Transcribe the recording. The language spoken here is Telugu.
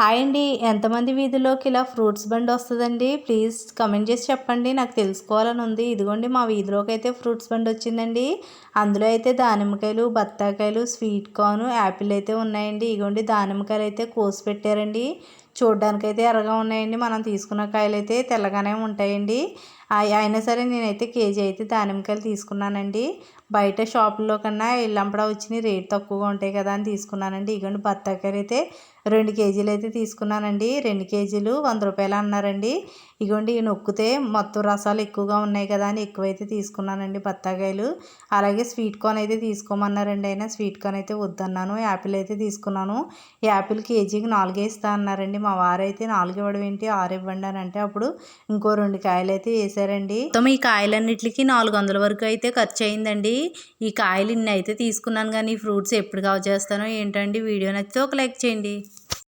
హాయ్ అండి. ఎంతమంది వీధిలోకి ఇలా ఫ్రూట్స్ బండి వస్తుందండి? ప్లీజ్ కమెంట్ చేసి చెప్పండి, నాకు తెలుసుకోవాలని ఉంది. ఇదిగోండి మా వీధిలోకి అయితే ఫ్రూట్స్ బండి వచ్చిందండి. అందులో అయితే దానిమ్మకాయలు, బత్తాకాయలు, స్వీట్ కార్న్, యాపిల్ అయితే ఉన్నాయండి. ఇదిగోండి దానిమ్మకాయలు అయితే కోసి పెట్టారండి. చూడ్డానికైతే ఎర్రగా ఉన్నాయండి. మనం తీసుకున్న కాయలు అయితే తెల్లగానే ఉంటాయండి. అయినా సరే నేనైతే కేజీ అయితే దానిమ్మకాయలు తీసుకున్నానండి. బయట షాపుల్లో కన్నా ఇల్లంపడా వచ్చినాయి, రేట్ తక్కువగా ఉంటాయి కదా అని తీసుకున్నానండి. ఇదిగోండి బత్తాకాయలు అయితే 2 కేజీలు అయితే తీసుకున్నానండి. 2 కేజీలు 100 రూపాయలు అన్నారండి. ఇగోండి నొక్కితే మొత్తం రసాలు ఎక్కువగా ఉన్నాయి కదా అని ఎక్కువైతే తీసుకున్నానండి బత్తాకాయలు. అలాగే స్వీట్ కార్న్ అయితే తీసుకోమన్నారండి. అయినా స్వీట్ కార్న్ అయితే వద్దన్నాను. యాపిల్ అయితే తీసుకున్నాను. యాపిల్ కేజీకి 4 ఇస్తా అన్నారండి. మా వారైతే 4 ఇవ్వడం ఏంటి, 6 ఇవ్వండి అని అంటే అప్పుడు ఇంకో 2 కాయలు అయితే వేసారండి. మొత్తం ఈ కాయలన్నిటికి 400 వరకు అయితే ఖర్చు అయిందండి. ఈ కాయలు ఇన్ని అయితే తీసుకున్నాను, కానీ ఫ్రూట్స్ ఎప్పుడు కావ చేస్తానో ఏంటండి. వీడియో నచ్చితే ఒక లైక్ చేయండి.